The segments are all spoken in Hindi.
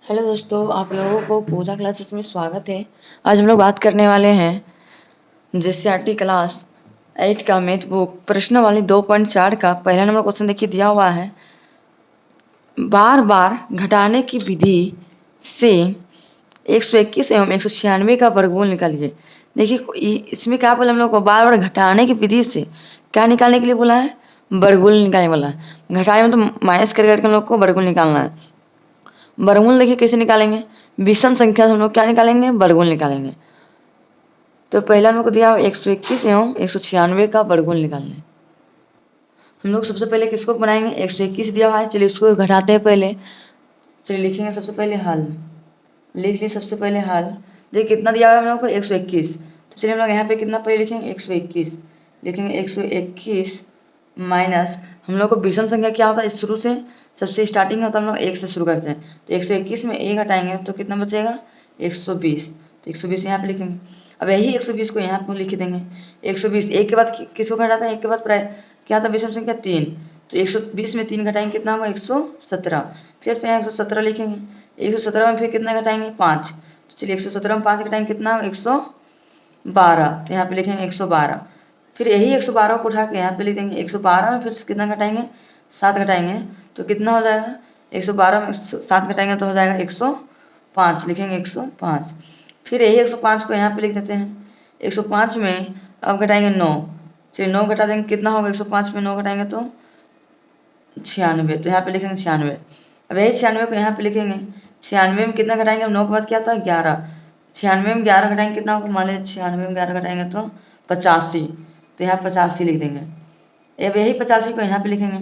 हेलो दोस्तों, आप लोगों को पूजा क्लासेस में स्वागत है। आज हम लोग बात करने वाले हैं जीसीईआरटी क्लास 8 का मैथ बुक प्रश्नावली 2.4 का पहला नंबर क्वेश्चन देखिए दिया हुआ है। बार बार घटाने की विधि से 121 एवं 196 का वर्गमूल निकालिए। देखिए इसमें क्या बोला, हम लोग को बार बार घटाने की विधि से क्या निकालने के लिए बोला है, वर्गमूल निकालने वाला है। घटाने में तो माइनस करके हम लोग को वर्गमूल निकालना है। वर्गमूल देखिए कैसे निकालेंगे, विषम संख्या से हम लोग क्या निकालेंगे, वर्गमूल निकालेंगे। तो पहला हम लोग को दिया 121 एवं 196 का वर्गमूल निकालना है। हम लोग सबसे पहले किसको बनाएंगे, 121 दिया हुआ है, चलिए इसको घटाते हैं पहले। चलिए लिखेंगे सबसे पहले हल, लिख ली सबसे पहले हल। देखिए कितना दिया हुआ है हम लोग को, 121। तो चलिए हम लोग यहाँ पे कितना पहले लिखेंगे, 121 लिखेंगे। 121 माइनस, हम लोग को विषम संख्या क्या होता है, शुरू से सबसे स्टार्टिंग होता है, हम लोग 1 से शुरू करते हैं। तो 121 में 1 हटाएंगे तो कितना बचेगा, 120। तो 120 यहाँ पे लिखेंगे। अब यही 120 को यहाँ पे लिख देंगे। 120 एक के बाद किसको घटाता है, एक के बाद क्या था, विषम संख्या 3। तो 120 में 3 घटाएंगे कितना होगा, 117। फिर से यहाँ 117 लिखेंगे। 117 में फिर कितना घटाएंगे, 5। तो चलिए 117 में 5 घटाएंगे कितना होगा, 112। तो यहाँ पे लिखेंगे 112। फिर यही 112 को उठा के यहाँ पे लिख देंगे। 112 में फिर कितना घटाएंगे, 7 घटाएंगे तो कितना हो जाएगा, 112 में 7 घटाएंगे तो हो जाएगा 105। लिखेंगे 105। फिर यही 105 को यहाँ पे लिख देते हैं। 105 में अब घटाएंगे 9। चलिए 9 घटा देंगे कितना होगा, 105 में 9 घटाएंगे तो 96। तो यहाँ पे लिखेंगे 96। अब यही 96 को यहाँ पे लिखेंगे। 96 में कितना घटाएंगे, 9 के बाद क्या होता है, 11। 96 में 11 घटाएंगे कितना होगा, मान लीजिए 96 में 11 घटाएंगे तो 85। तो यहाँ 85 लिख देंगे। अब यही 85 को यहाँ पे लिखेंगे।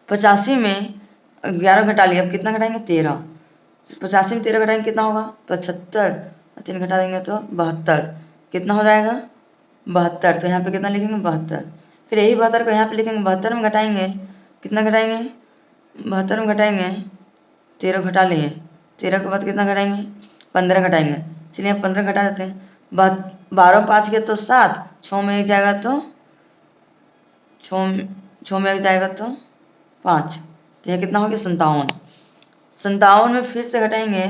85 में 11 घटा लिया, अब कितना घटाएंगे, 13। 85 में 13 घटाएंगे कितना होगा, 75। 3 घटा देंगे तो 72। कितना हो जाएगा, 72। तो यहाँ पे कितना लिखेंगे, 72। फिर यही 72 को यहाँ पे लिखेंगे। 72 में घटाएंगे कितना घटाएंगे, 72 में घटाएंगे 13 घटा लिए। 13 के बाद कितना घटाएंगे, 15 घटाएंगे। चलिए अब 15 घटा देते हैं। 12 5 गया तो 7, 6 में 1 जाएगा तो 6 में 1 जाएगा तो 5। तो यह कितना हो गया, 57। 57 में फिर से घटाएंगे,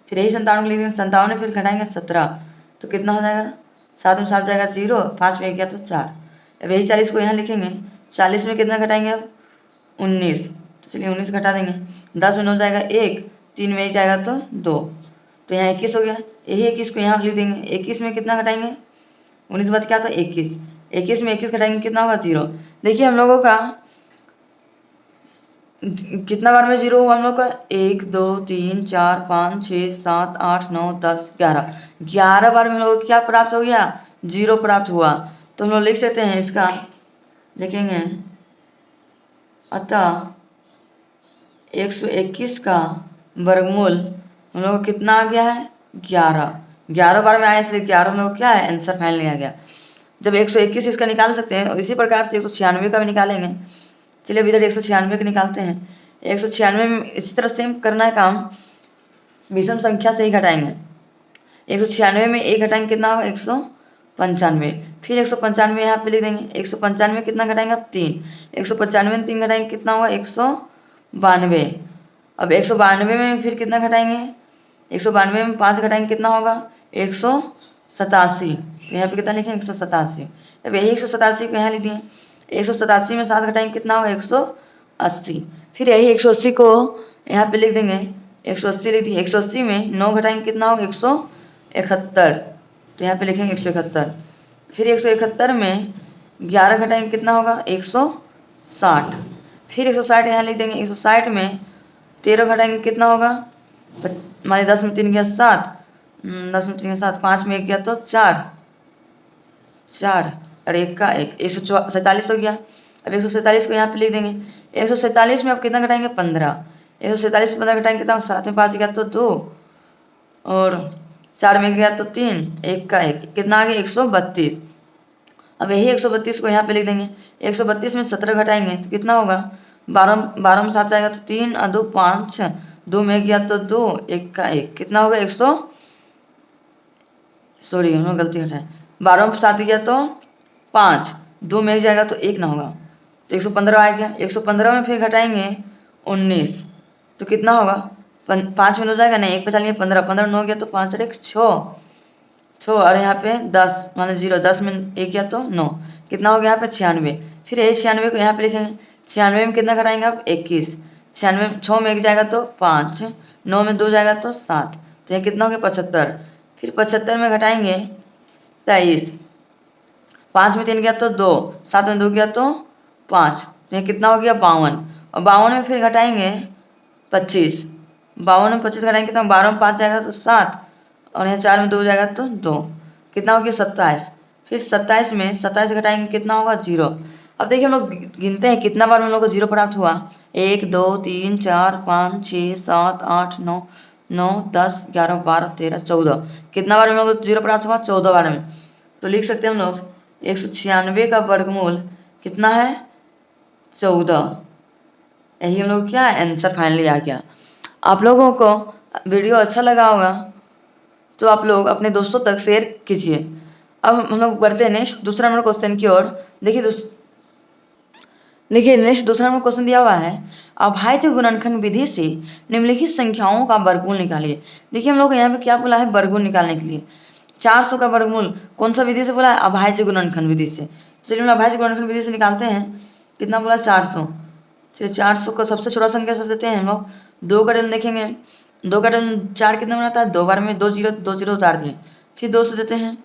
फिर यही 57 को लिख देंगे। 57 में फिर घटाएंगे 17 तो कितना हो जाएगा, 7 में 7 जाएगा 0, 5 में 1 गया तो 4। अब यही 40 को यहाँ लिखेंगे। 40 में कितना घटाएंगे, अब 19। तो चलिए 19 घटा देंगे। 10 में 9 जाएगा 1, 3 में 1 जाएगा तो 2। तो यहाँ 21 हो गया। यही 21 को यहाँ लिख देंगे। 21 में कितना घटाएंगे, 19 बाद क्या था, 21। 21 में 21 घटाएंगे कितना होगा, 0। देखिए हम लोगों का कितना बार में 0 हुआ हम लोग का, 1 2 3 4 5 6 7 8 9 10 11। 11 बार में हम लोग को क्या प्राप्त हो गया, 0 प्राप्त हुआ। तो हम लोग लिख सकते हैं इसका, लिखेंगे अतः 121 का वर्गमूल हम लोग को कितना आ गया है, 11। 11 बार में आया, इसलिए 11 हम लोग क्या है, आंसर फाइनल लिया गया। जब 121 इसका निकाल सकते हैं, और इसी प्रकार से 196 का भी निकालेंगे। चलिए अब इधर 196 का निकालते हैं। 196 में इसी तरह सेम करना है काम, विषम संख्या से ही घटाएंगे। 196 में 1 घटाएंगे कितना होगा, 195। फिर 195 यहाँ पे लिख देंगे। 195 में कितना घटाएंगे, अब 3। 195 में 3 घटाएंगे कितना होगा, 192। अब 192 में फिर कितना घटाएंगे, 192 में 5 घटाएंगे कितना होगा, 187। तो यहाँ पे कितना लिखेंगे, 187। अब यही 187 को यहाँ लिख दिए। 187 में 7 घटाएंगे कितना होगा, 180। फिर यही 180 को यहाँ पे लिख देंगे। 180 लिख दिए। 180 में 9 घटाएंगे कितना होगा, 171। तो यहाँ पे लिखेंगे 171। फिर 171 में 11 घटाएंगे कितना होगा, 160। फिर 160 यहाँ लिख देंगे। 160 में 13 घटाएंगे कितना होगा, मान 10 में 3 गया 7, 10 में 3 गया 7, 5 में 1 गया तो 4 और 1 का 1, 147 हो गया। अब 147 को यहाँ पे लिख देंगे। 147 में अब कितना घटाएंगे, 15। 147 में 15 घटाएंगे कितना, 7 में 5 गया तो 2, और 4 में गया तो 3, 1 का 1, कितना आ गया, 132। अब यही 132 को यहाँ पे लिख देंगे। 132 में 17 घटाएंगे तो कितना होगा, 12 में 7 जाएगा तो 3 और 2 5, 2 में गया तो 2, 1 का 1, कितना होगा, हम लोग गलती घटाए। 12 में 7 गया तो 5, 2 में 1 जाएगा तो 1 ना होगा, तो 115 आ गया। 115 में फिर घटाएंगे 19 तो कितना होगा, 5 में 2 जाएगा नहीं, 1 पे चलिए 15, 15 में 9 गया तो 5 और 1 6, 6 और यहाँ पे 10 माने 0, 10 में 1 गया तो 9, कितना हो गया यहाँ पे 96। फिर यही 96 को यहाँ पे लिखेंगे, 96 में कितना कराएंगे आप 21, 96 6 में 1 जाएगा तो 5, 9 में 2 जाएगा तो 7, तो यह कितना हो गया 75। फिर 75 में घटाएंगे 23, 5 में 3 गया तो 2, 7 में 2 गया तो 5, तो यह कितना हो गया 52, और 52 में फिर घटाएंगे 25, 52 में 25 घटाएंगे तो 12 में 5 जाएगा तो 7, और यहाँ 4 में 2 जाएगा तो 2, कितना हो गया 27। फिर 27 में 27 घटाएंगे कितना होगा 0। अब देखिए हम लोग गिनते हैं कितना बार हम लोग को 0 प्राप्त हुआ, 1 2 3 4 5 6 7 8 9 9 10 11 12 13 14, कितना बार हम लोग को 0 प्राप्त हुआ 14 बार में। तो लिख सकते हैं हम लोग 196 का वर्गमूल कितना है 14। यही हम लोग क्या आंसर फाइनली आ गया। आप लोगों को वीडियो अच्छा लगा होगा तो आप लोग अपने दोस्तों तक शेयर कीजिए। अब हम लोग बढ़ते हैं नेक्स्ट दूसरा नंबर क्वेश्चन की ओर। देखिए नेक्स्ट दूसरा नंबर क्वेश्चन दिया हुआ है, अभाज्य गुणनखंड विधि से निम्नलिखित संख्याओं का वर्गमूल निकालिए। देखिए हम लोग यहाँ पे क्या बोला है वर्गमूल निकालने के लिए, 400 का वर्गमूल कौन सा विधि से बोला है अभाज्य गुणनखंड विधि से। चलिए हम अभाज्य गुणनखंड विधि से निकालते हैं, कितना बोला 400। चलिए 400 का सबसे छोटा संख्या से देते हैं हम लोग, 2 का डलन देखेंगे, 2 का डलन 4 कितना बनाता है 2 बार में 2 0 उतार दिए। फिर 2 से देते हैं,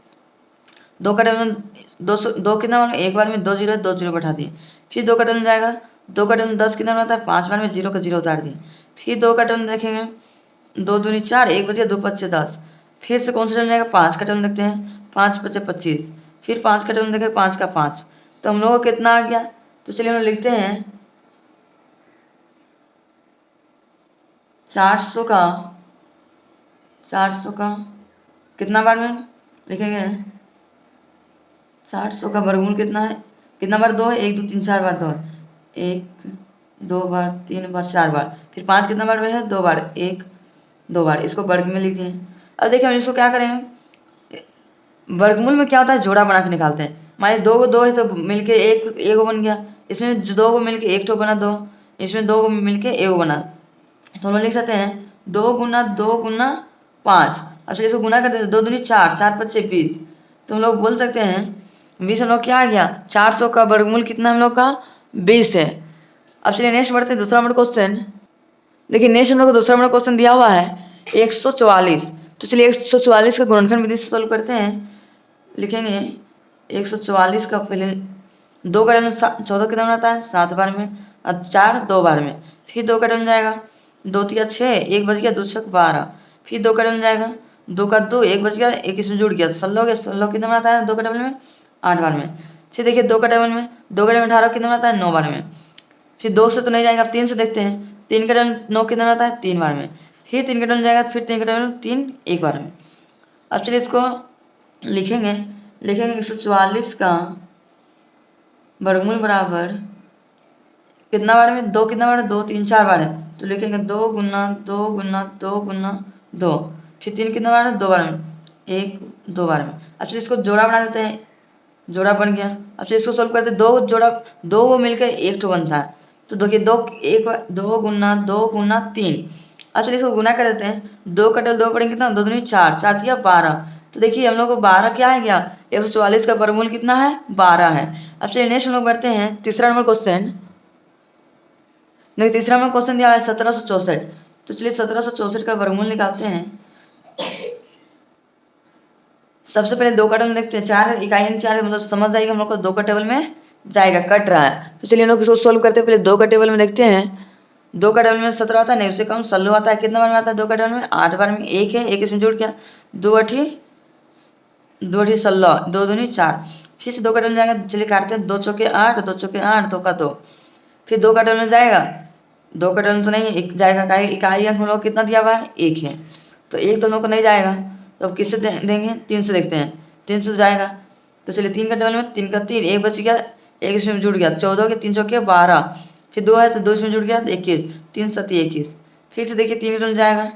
2 का डलन 2 कितना बना 1 बार में 2 0 बैठा दिए। फिर 2 का डलन जाएगा, 2 का डलन 10 कितना बनाता है 5 बार में 0 का 0 उतार दिए। फिर 2 का डलन देखेंगे, 2 दूनी 4 1 बचे 2 पच्चे 10। फिर से कौन सा डलन जाएगा 5 का डलन देखते हैं, 5 पच्चे 25। फिर 5 का डलन देखेंगे 5 का 5, तो हम लोग को कितना आ गया। तो चलिए हम लोग लिखते हैं 400 का कितना बार में लिखेंगे, 400 का वर्गमूल कितना है, कितना बार 2 है 1 2 3 4 बार 2 है, 1 2 बार 3 बार 4 बार। फिर 5 कितना बार में है 2 बार, 1 2 बार, इसको वर्ग में लिख दिए। अब देखिए हम इसको क्या करेंगे, वर्गमूल में क्या होता है जोड़ा बना के निकालते हैं। मान 2 को 2 है तो मिलके एक बन गया, इसमें 2 को मिलके 1 बना 2, इसमें 2 को मिलके 1 बना, तो हम लोग लिख सकते हैं 2 गुना 5। अब चलिए इसको गुना करते हैं, 2 दूनी 4 4 पच्चे 20, तो हम लोग बोल सकते हैं 20 हम लोग क्या आ गया 400 का वर्गमूल कितना हम लोग का 20 है। अब चलिए नेक्स्ट बढ़ते हैं दूसरा नंबर क्वेश्चन। देखिए नेक्स्ट हम लोग को दूसरा नंबर क्वेश्चन दिया हुआ है 144। तो चलिए 144 का गुणनखंड विधि से सोल्व करते हैं। लिखेंगे 144 का पहले 2 का डलन 14 कितना बनाता है 7 बार में, और 4 2 बार में। फिर 2 का डलन जाएगा, 2 तिया 6 1 बच गया 2 छक 12। फिर 2 का डबल जाएगा, 2 का 2 1 बच गया 1 इसमें जुड़ गया 16 हो गया। 16 कितना बनाता है 2 का डबल में 8 बार में। फिर देखिए 2 का डबल में 2 का डबल 18 कितना बनाता है 9 बार में। फिर 2 से तो नहीं जाएगा, 3 से देखते हैं, 3 का डबल 9 कितना बनाता है 3 बार में। फिर 3 का डबल जाएगा, फिर 3 का डबल 3 1 बार में। अब चलिए इसको लिखेंगे 144 का वर्गमूल बराबर कितना बार में 2 कितना बार 2 3 4 बार है, तो लिखेंगे 2 गुना 2 गुना 2 गुना 2। फिर 3 कितना बार है 2 बार में, 1 2 बार में। अब चलिए इसको जोड़ा बना देते हैं, जोड़ा बन गया। अब चलिए इसको सोल्व करते हैं, 2 जोड़ा 2 को मिलकर 1 तो बनता है, तो देखिए 2 गुना 3। अब चलिए इसको गुना कर देते हैं, 2 का डबल 2 पड़ेंगे कितना 2 दूनी 4 4 दिया 12। तो देखिए हम लोग को 12 क्या है गया 144 का वर्गमूल कितना है 12 है। अब चलिए नेक्स्ट हम लोग बढ़ते हैं तीसरा नंबर क्वेश्चन। देखिए तीसरा नंबर क्वेश्चन दिया है 1764। तो चलिए 1764 का वर्गमूल निकालते हैं। सबसे पहले 2 का टेबल देखते हैं, 4 इकाई 4 मतलब समझ जाएगा हम लोग को 2 का टेबल में जाएगा कट रहा है। तो चलिए हम लोग इसको सोल्व करते हैं, पहले 2 का टेबल में देखते हैं। 2 का टेबल में 17 आता है, नहीं उससे कम 16 आता है, कितना बार में आता है 2 का टेबल में 8 बार में। 1 है 1 इसमें जुड़ गया, 2 अठी 16 2 दूनी 4। फिर से 2 का टेबल जाएगा, चलिए काटते हैं, 2 चौके 8 2 चौके 8 2 का 2। फिर 2 का टेबल में जाएगा, 2 का टेबल तो नहीं एक जाएगा, इकाई अंक हम लोग कितना दिया हुआ है 1 है, तो 1 तो हम लोग को नहीं जाएगा, तो अब किससे देंगे 3 से देखते हैं, 3 से जाएगा। तो चलिए 3 का टेबल में 3 का 3 1 बच गया, 1 इसमें जुड़ गया 14 के 3 चौके 12। फिर 2 है तो 2 इसमें जुड़ गया 21 3 7 21। फिर से देखिए 3 का टेबल जाएगा,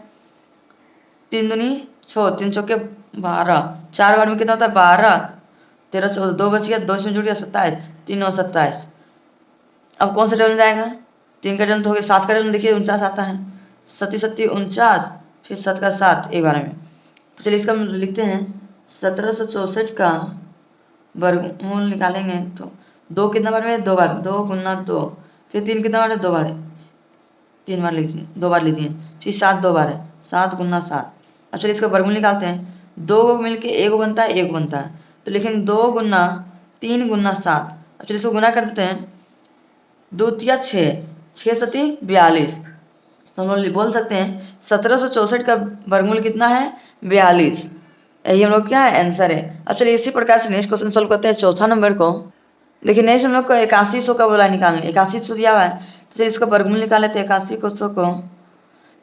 3 दूनी 6 3 चौके 12, 4 बार में कितना होता है 12 13 14 2 बच गया, 2 इसमें जुड़ गया 27 3 9 27। अब कौन सा टेबल जाएगा 3 का टेबल तो हो गया, 7 का टेबल देखिए 49 आता है, सती सती 49, फिर 7 का 7 एक बार में। तो चलिए इसका हम लिखते हैं 1764 का वर्गमूल निकालेंगे तो 2 कितना बार में 2 बार, 2 गुना 2, फिर 3 कितना बार है 2 बार है, 3 बार लिखिए, 2 बार लिखिए, फिर 7 2 बार है, 7 गुना 7। अब चलिए इसका वर्गमूल निकालते हैं। 2 को मिलके 1 बनता है, 1 बनता है, तो लिखेंगे 2 गुना 3 गुना 7। अब चलिए इसको गुना कर देते हैं, 2 तिया 6, 6 सती 42, तो हम लोग बोल सकते हैं 1764 का वर्गमूल कितना है 42। यही हम लोग क्या है आंसर है। अब चलिए इसी प्रकार से नेक्स्ट क्वेश्चन सॉल्व करते हैं, चौथा नंबर को। देखिए नेक्स्ट हम लोग को 8100 का बोला निकालने, 8100 दिया हुआ है, तो चलिए इसका वर्गमूल निकाल लेते हैं 8100 को।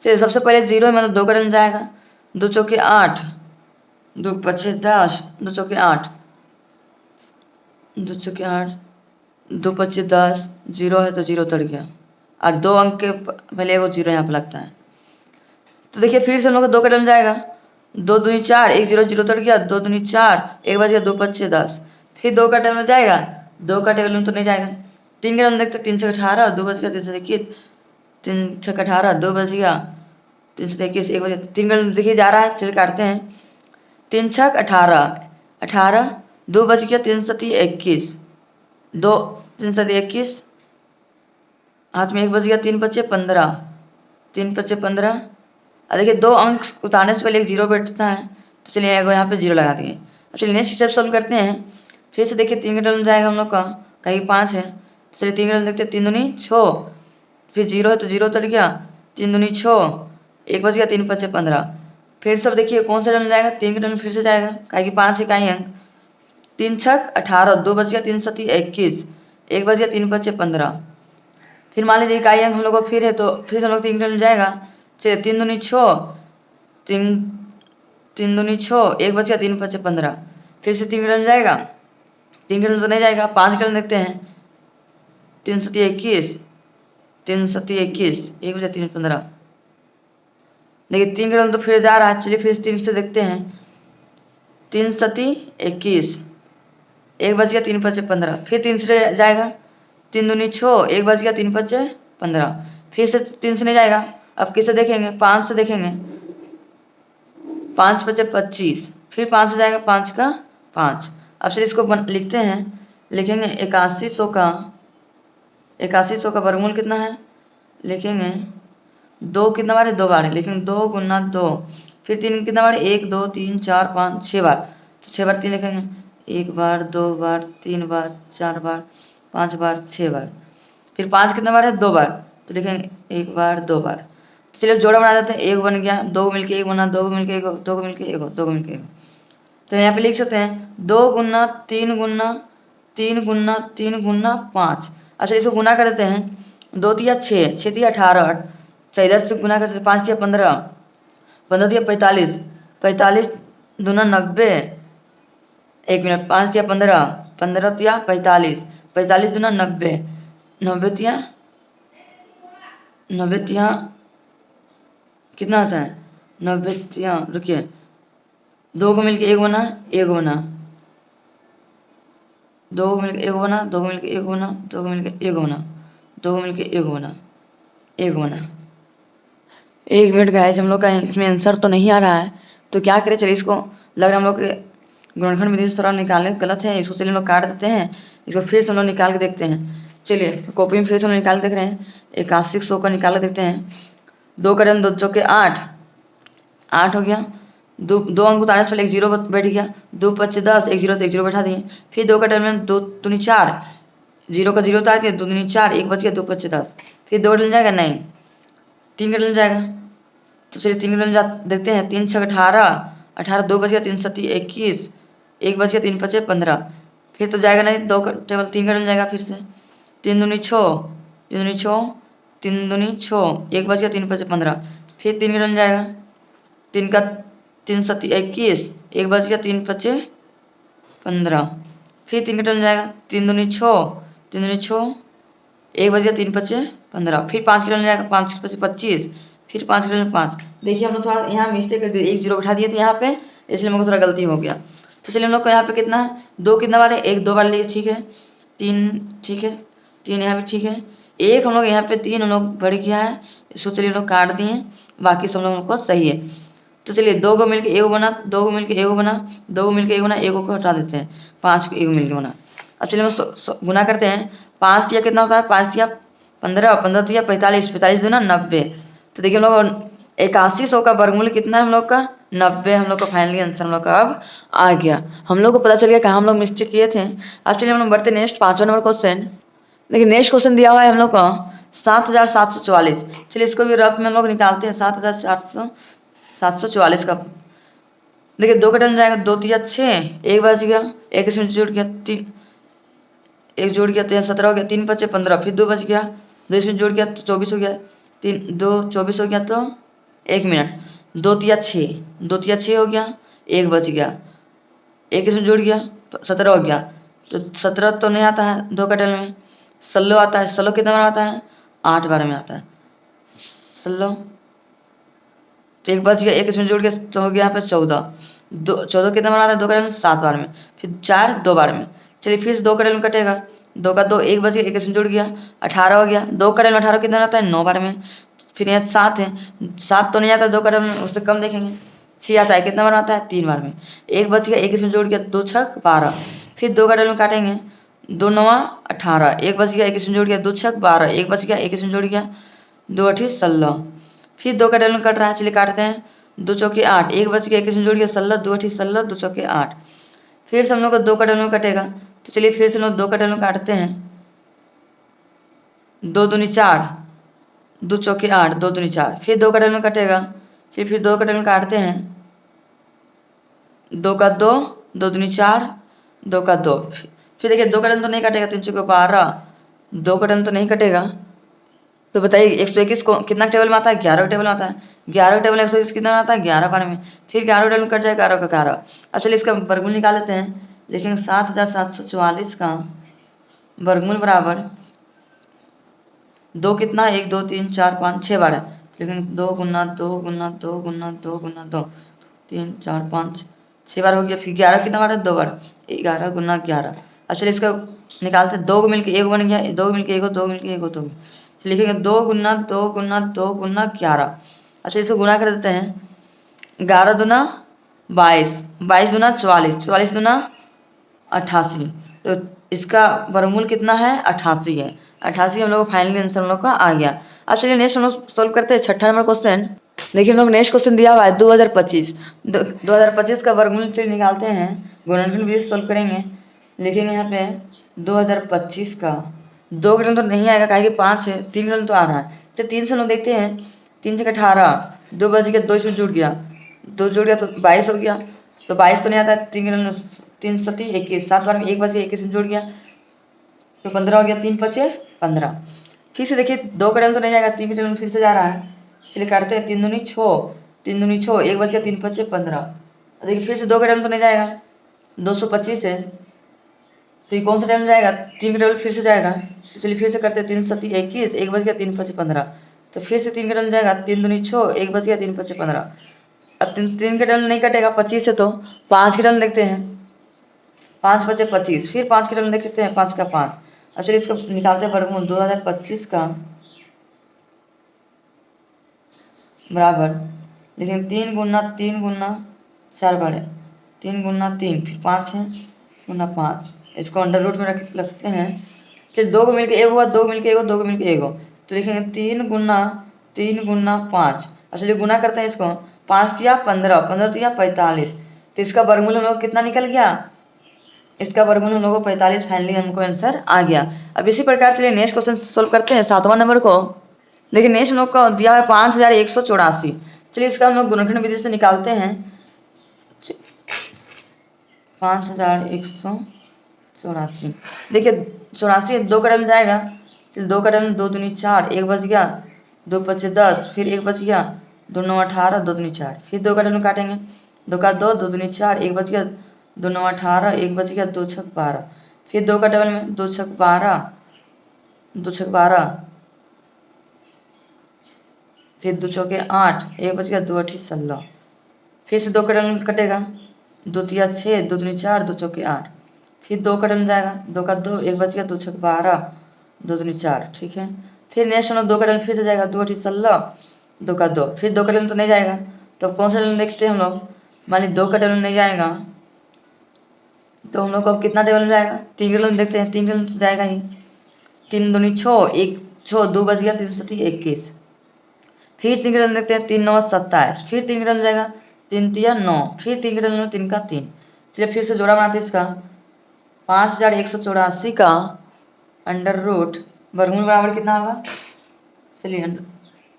चलिए सबसे पहले 0 है मतलब 2 का टर्म जाएगा, 2 चौके 8, 2 पचे 10, 2 चौके 8, 2 चौके 8, 2 पचे 10, 0 है तो 0 उतर गया, और 2 अंक के पहले एगो 0 यहाँ पर लगता है। तो देखिए फिर से हम लोग का 2 का टर्म जाएगा, 2 दूनी 4, 1 0 0 उतर गया, 2 दूनी 4, 1 बच गया, 2 पचे 10, फिर 2 का टर्म जाएगा, 2 का टेबल में तो नहीं जाएगा। 3 का टर्म देखते 3 6 18, 2 बच गया, 3 से 21, 3 6 18, 2 बच गया, 3 से 21, 1 बच गया, 3 का टर्म देखिए जा रहा है, चलिए काटते हैं। 3 6 18, 18, 2 बच गया, 3 सती 21, 2 3 सती 21, हाथ में 1 बच गया, 3 पचे 15, 3 पचे 15। और देखिए 2 अंक उतारने से पहले एक 0 बैठता है, तो चलिए यहाँ पे 0 लगा दिए। अब चलिए नेक्स्ट स्टेप सॉल्व करते हैं। फिर से देखिए 3 का टर्म जाएगा हम लोग का, कहीं 5 है, तो चलिए 3 का टर्म देखते हैं, 3 दूनी 6, फिर 0 है तो 0 उतर गया, 3 दूनी 6, 1 बच गया, 3 पचे 15। फिर सब देखिए कौन सा टर्म जाएगा, 3 का टर्म फिर से जाएगा, कहीं 5 इकाई अंक, 3 6 18, 2 बच गया, 3 सती 21, 1 बच गया, 3 पचे 15। फिर मान लीजिए इकाई अंक हम लोग को फिर है, तो फिर से हम लोग 3 का टर्म जाएगा, चलिए 3 दूनी 6, 3 दूनी 6, 1 बच गया, 3 पचे 15। फिर से 3 का टर्म जाएगा, 3 का टर्म तो नहीं जाएगा, 5 का टर्म देखते हैं, 3 सती 21, 3 सती 21, 1 बचा 3 15। देखिए 3 का टर्म तो फिर जा रहा है, चलिए फिर 3 से देखते हैं, 3 सती 21, 1 बच गया, 3 पचे 15। फिर 3 से जाएगा, 3 दूनी 6, 1 बच गया, 3 पचे 15। फिर से 3 से नहीं जाएगा, अब किससे देखेंगे, 5 से देखेंगे, 5 पचे 25, फिर 5 से जाएगा, 5 का 5। अब चलिए इसको लिखते हैं, लिखेंगे 8100 का, 8100 का वर्गमूल कितना है, लिखेंगे 2 कितना बार है 2 बार है, लिखेंगे 2 गुना 2, फिर 3 कितना बार है 1 2 3 4 5 6 बार, तो 6 बार 3 लिखेंगे, 1 बार 2 बार 3 बार 4 बार 5 बार 6 बार। फिर 5 कितना बार है 2 बार, तो लिखेंगे 1 बार 2 बार। तो चलिए जोड़ा बना देते हैं, 1 बन गया, 2 मिलके 1 बना, 2 मिलके 1, 2 मिलके 1, 2 मिलके 1। तो यहाँ पे लिख सकते हैं 2 गुना 3 गुना 3 गुना 3 गुना 5। अच्छा इसको गुना कर देते हैं, 2 तिया 6, 6 तिया 18, अच्छा इधर से गुना कर सकते, 5 तिया 15, 15 तिया 45, 45 दूना 90, 1 मिनट, 5 तिया 15, 15 तिया 45, 45 दूना 90, 90 तिया 90 तिया कितना आता है 90 तिया, रुकिए 2 को मिलके 1 बना, 1 बना, 2 को मिलके 1 बना, 2 को मिलके 1 बना, 2 को मिलके 1 बना, 2 को मिलके 1 बना, 1 बना। 1 मिनट गाइस, हम लोग का इसमें आंसर तो नहीं आ रहा है, तो क्या करें, चलिए इसको लग रहा है हम लोग के गुणनखंड विधि से थोड़ा निकालने गलत है, इसको चलिए हम लोग काट देते हैं, इसको फिर से हम लोग निकाल के देखते हैं। चलिए कॉपी में फिर से हम लोग निकाल के देख रहे हैं, 8100 का निकाल के देखते हैं। 2 का टर्म 2 चौके 8, 8 हो गया, 2 अंक उतारने से पहले एक 0 बैठ गया, 2 पचे 10, 1 0 तो 1 0 बैठा दिए। फिर 2 का टर्म में 2 दूनी 4, 0 का 0 उतार दिए, 2 दूनी 4, 1 बच गया, 2 पचे 10। फिर 2 डल जाएगा नहीं, 3 का डल जाएगा, तो चलिए 3 का डल देखते हैं, 3 6 18, 18 2 बच गया, 3 सती 21, 1 बच गया, 3 पचे 15। फिर तो जाएगा नहीं, 2 का टेबल 3 का डल जाएगा, फिर से 3 दूनी 6, 3 दूनी 6, 3 दूनी 6, 1 बच गया, 3 पचे 15। फिर 3 का डल जाएगा, 3 का 3 सती 21, 1 बच गया, 3 पचे 15। फिर 3 का टर्न जाएगा, 3 दूनी 6, 3 दूनी 6, 1 बच गया, 3 पचे 15। फिर 5 का टर्न जाएगा, 5 पचे 25, फिर 5 का टर्न 5। देखिए हम लोग थोड़ा यहाँ मिस्टेक कर दिए, 1 0 बैठा दिए थे यहाँ पे, इसलिए मेरे को थोड़ा गलती हो गया। तो चलिए हम लोग को यहाँ पे कितना है, 2 कितना बार है, 1 2 बार लिए, ठीक है, 3 ठीक है, 3 यहाँ पे ठीक है, एक हम लोग यहाँ पे 3 हम लोग बढ़ गया है, इसको चलिए हम लोग काट दिए, बाकी सब लोग को सही है। तो चलिए 2 को मिलके एगो बना, 2 को मिलके एगो बना, 2 को मिलके एगो बना, एगो को हटा देते हैं, 5 को एगो मिलके बना। अब चलिए हम गुना करते हैं। 5 तिया कितना होता है, 5 तिया 15, 15 तिया 45, 45 दूना 90। तो देखिए हम लोग 8100 का वर्गमूल कितना है हम लोग का, 90। हम लोग का फाइनली आंसर हम लोग का अब आ गया। हम लोग को पता चल गया कहाँ हम लोग मिस्टेक किए थे। अब चलिए हम लोग बढ़ते नेक्स्ट 5वां नंबर क्वेश्चन। देखिए नेक्स्ट क्वेश्चन दिया हुआ है हम लोग का 7744। चलिए इसको भी रफ में हम लोग निकालते हैं। 744 का देखिए 2 का टर्म जाएगा, 2 तिया 6, एक बच गया, एक इसमें जुड़ गया, 3 एक जुड़ गया तो यहाँ 17 हो गया, 3 5 15, फिर 2 बच गया, 2 इसमें जुड़ गया तो 24 हो गया, 3 2 24 हो गया। तो 1 मिनट, 2 तिया 6, 2 तिया 6 हो गया, एक बच गया, एक इसमें जुड़ गया 17 हो गया। तो 17 तो नहीं आता है 2 का टर्म में, 16 आता है। 16 कितना बार आता है, 8 बार में आता है 16। तो एक बच गया, एक इसमें जुड़ गया तो हो गया यहाँ पे 14। 14 कितना बार आता है 2 का टर्म में, 7 बार में, फिर 4 2 बार में। चलिए फिर से 2 का टर्म कटेगा, 2 का 2, एक बच गया, एक इसमें जुड़ गया 18 हो गया। 2 का टर्म 18 कितना आता है, 9 बार में। फिर यहाँ 7 है, 7 तो नहीं आता 2 का टर्म में, उससे कम देखेंगे। 6 आता है, कितना बार आता है, 3 बार में। एक बच गया, एक इसमें जुड़ गया, 2 छक 12। फिर 2 का टर्म काटेंगे, 2 9 18, एक बच गया, एक इसमें जुड़ गया, 2 छक 12, एक बच गया, एक इसमें जुड़ गया, 2 8 16। फिर 2 का टर्म कट रहा है, चलिए काटते हैं। 2 चौके 8, एक बच गया, एक इसमें जुड़ गया 16, 2 8 16, 2 चौके 8। फिर से हम लोग को 2 का टर्म कटेगा, तो चलिए फिर से हम लोग 2 का टर्म काटते हैं। 2 दूनी 4, 2 चौके 8, 2 दूनी 4। फिर 2 का टर्म कटेगा, चलिए फिर 2 का टर्म काटते हैं। 2 का 2, 2 दूनी 4, 2 का 2। फिर देखिए 2 का टर्म तो नहीं कटेगा, 3 चौके 12, 2 का टर्म तो नहीं कटेगा। तो बताइए 121 को कितना टेबल में आता है, 11 टेबल में आता है। 11 टेबल में 121 कितना में आता है, 11 बार में। फिर 11 टेबल में कट जाएगा 11 का 11। अब चलिए इसका वर्गमूल निकाल लेते हैं। लिखेंगे 7744 का वर्गमूल बराबर 2 कितना है, 1 2 3 4 5 6 बार है। तो लिखेंगे 2 गुना 2 गुना 2 गुना 2 गुना 2, 3 4 5 6 बार हो गया। फिर 11 कितना बार है, 2 बार, 11 गुना 11। अब चलिए इसका निकालते हैं। 2 को मिलकर 1 बन गया, 2 को मिलकर 1, 2 को मिलकर 1, 2 लिखेंगे 2 गुना 2 गुना 2 गुना 11। अच्छा इसको गुना कर देते हैं। 11 दुना 22, 22 दुना 44, 44 दुना 88। तो इसका वर्गमूल कितना है, 88 है। 88 हम लोग का फाइनली आंसर हम लोग का आ गया। अब चलिए नेक्स्ट हम लोग सोल्व करते हैं 6ठा नंबर क्वेश्चन। देखिए हम लोग नेक्स्ट क्वेश्चन दिया हुआ है 2025। 2025 का वर्गमूल चलिए निकालते हैं, गुणनफल विधि से सोल्व करेंगे। लिखेंगे यहाँ पे 2025 का 2 का टर्म तो नहीं आएगा, काहे कि 5 है, 3 का टर्म तो आ रहा है। चलिए 3 से हम लोग देखते हैं। 3 से 18, 2 बच गया, 2 इसमें जुड़ गया, 2 जुड़ गया तो 22 हो गया। तो 22 तो नहीं आता है, 3 का टर्म 3 7 21, 7 बार में 1 बच गया, 21 में जुड़ गया तो 15 हो गया, 3 5 15। फिर से देखिए 2 का टर्म तो नहीं जाएगा, 3 का टर्म फिर से जा रहा है। चलिए काटते हैं। 3 दूनी 6, 3 दूनी 6, 1 बच गया, 3 5 15। देखिए फिर से 2 का टर्म तो नहीं जाएगा, 225 है। तो ये कौन सा टर्म जाएगा, 3 का टर्म फिर से जाएगा। तो चलिए फिर से करते हैं। 3 7 21, 1 बच गया, 3 5 15। तो फिर से 3 का टर्म जाएगा, 3 दूनी 6, 1 बच गया, 3 5 15। अब 3 का टर्म नहीं कटेगा 25 से, तो 5 का टर्म देखते हैं। 5 5 25, फिर 5 का टर्म देखते हैं, 5 का 5। अब चलिए इसको निकालते हैं वर्गमूल। 2025 का बराबर लेकिन 3 गुना 3 गुना 4 बार है, 3 गुना 3, फिर 5 है गुना 5। इसको अंडर रूट में रखते हैं। फिर 2 को मिलकर 1 हुआ, 2 को मिलकर 1, 2 को मिलकर 1, तो लिखेंगे 3 गुना 5। चलिए गुना करते हैं इसको। 5 तिया 15, 15 तिया 45। तो इसका वर्गमूल हम लोग कितना निकल गया, इसका वर्गमूल हम लोग को 45 फाइनली हमको आंसर आ गया। अब इसी प्रकार से नेक्स्ट क्वेश्चन सोल्व करते हैं 7वां नंबर को। देखिए नेक्स्ट हम लोग को दिया है 5184। चलिए इसका हम लोग गुणनखंड विधि से निकालते हैं। 5184, देखिए 84 2 का टर्म जाएगा। 2 का टर्म 2 दूनी 4, 1 बच गया, 2 5 10, फिर 1 बच गया, 2 9 18, 2 दूनी 4। फिर 2 का टर्म काटेंगे। 2 का 2, 2 दूनी 4, 1 बच गया, 2 9 18, 1 बच गया, 2 6 12। फिर 2 का डबल में 2 6 12, 2 6 12, फिर 2 चौके 8, 1 बच गया, 2 8 16। फिर से 2 का डबल में कटेगा, 2 तिया 6, 2 दूनी 4, 2 चौके 8। फिर 2 का टर्म जाएगा, 2 का 2, 1 बच गया, 2 6 12, 2 दूनी 4, ठीक है। फिर नेक्स्ट हम लोग 2 का टेबल फिर से जाएगा, 2 8 16, 2 का 2, फिर 2 का टेबल तो नहीं जाएगा, तो कौन सा टेबल देखते हैं हम लोग। मान ली 2 का टेबल नहीं जाएगा तो हम लोग को अब कितना टेबल में जाएगा, 3 का टेबल देखते हैं, 3 का टेबल तो जाएगा ही। 3 दूनी 6, 1 6 2 बच गया, 3 7 21। फिर 3 का टेबल देखते हैं, 3 9 27, फिर 3 का टेबल जाएगा, 3 3 9, फिर 3 का टेबल में 3 का 3। चलिए फिर से जोड़ा बनाते हैं इसका, 5184 का अंडर रूट वर्गमूल बराबर कितना होगा। चलिए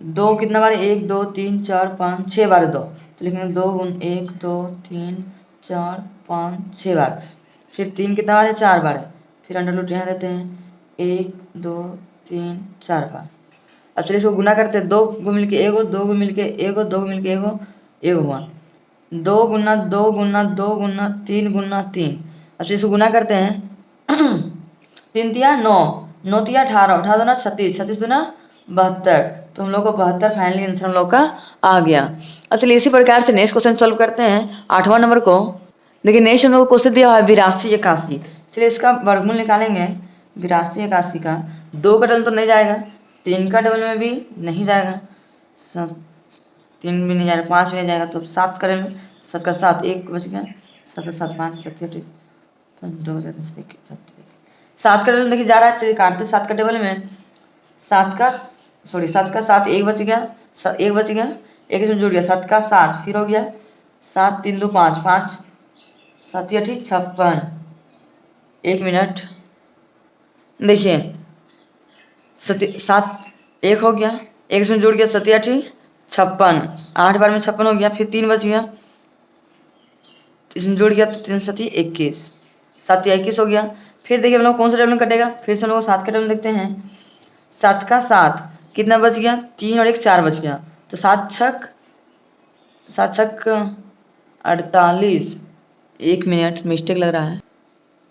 2 कितना बार, 1 2 3 4 5 6 बार 2, तो लिखेंगे 2 गुण 1 2 3 4 5 6 बार। फिर 3 कितना बार है, 4 बार है, फिर अंडर रूट यहाँ देते हैं 1 2 3 4 बार। अब चलिए इसको गुना करते हैं, 2 को मिल के एगो, 2 को मिल के एगो, 2 को मिल के एगो, एगो हुआ, 2 गुना 2 गुना 2 गुना 3 गुना 3। अब चलिए इसको गुना करते हैं 3 तिया 9, 9 तिया 18, 18 दूना 36, 36 दूना 72, तो हम लोग को 72 फाइनली आंसर हम लोग का आ गया। अब चलिए इसी प्रकार से नेक्स्ट क्वेश्चन सॉल्व करते हैं 8वां नंबर को। देखिए नेक्स्ट हम लोग को क्वेश्चन दिया हुआ है 82 81। चलिए इसका वर्गमूल निकालेंगे, 82 81 का 2 का टेबल तो नहीं जाएगा, 3 का टेबल में भी नहीं जाएगा, 3 भी नहीं जाएगा, 5 भी नहीं जाएगा, तो 7 का टेबल, 7 का 7 1 बच गया, 7 का 7 5 7 2 7 का टेबल देखिए जा रहा है। चलिए काटते 7 का टेबल में, 7 का 7 1 बच गया, 1 बच गया, एक इसमें जुड़ गया, 7 का 7 फिर हो गया 7 3 2 5 5 7 8 56। 1 मिनट देखिए, 7 1 हो गया, एक इसमें जुड़ गया, 7 8 56, 8 बार में 56 हो गया, फिर 3 बच गया, इसमें जुड़ गया तो 3 7 21, 7 21 हो गया। फिर देखिए हम लोग कौन सा टेबल में कटेगा, फिर से हम लोग 7 का टेबल देखते हैं, 7 का 7 कितना बच गया, 3 और 1 4 बच गया, तो 7 छक 48। 1 मिनट मिस्टेक लग रहा है,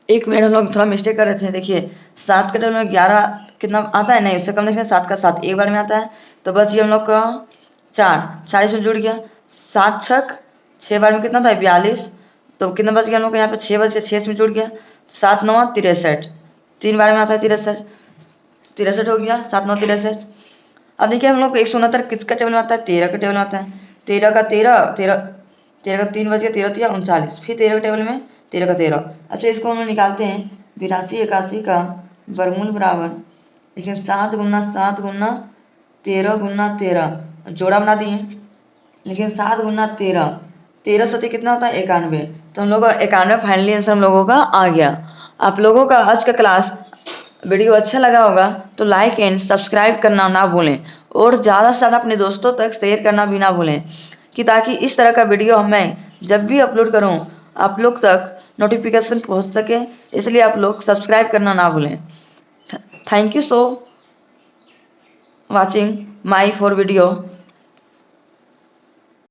1 मिनट हम लोग थोड़ा मिस्टेक कर रहे थे। देखिए 7 का टेबल में 11 कितना आता है, नहीं उससे कम देखिए, 7 का 7 एक बार में आता है, तो बच गया हम लोग का 40 में जुड़ गया, 7 छक 6 बार में कितना था 42, तो कितना बच गया हम लोग का यहाँ पे 6 बच गया, 6 में जुड़ गया, 7 9 63, 3 बार में आता है 63 हो गया, 7 9 63। अब देखिए हम लोग को 169 किसका टेबल में आता है, 13 का टेबल में आता है, 13 का 3 बच गया, 13 39, फिर 13 के टेबल में 13 का 13। अच्छा इसको हम लोग निकालते हैं, 82 81 का वर्गमूल बराबर, देखिए 7 गुना 7 गुना 13 गुना 13, जोड़ा बना दिए, लेकिन 7 गुना 13, 13 सत्य कितना होता है 91, तो हम लोग का 91 फाइनली आंसर हम लोगों का आ गया। आप लोगों का आज का क्लास वीडियो अच्छा लगा होगा तो लाइक एंड सब्सक्राइब करना ना भूलें, और ज़्यादा से ज़्यादा अपने दोस्तों तक शेयर करना भी ना भूलें, कि ताकि इस तरह का वीडियो मैं जब भी अपलोड करूं आप लोग तक नोटिफिकेशन पहुंच सके, इसलिए आप लोग सब्सक्राइब करना ना भूलें। Thank you so watching my for video.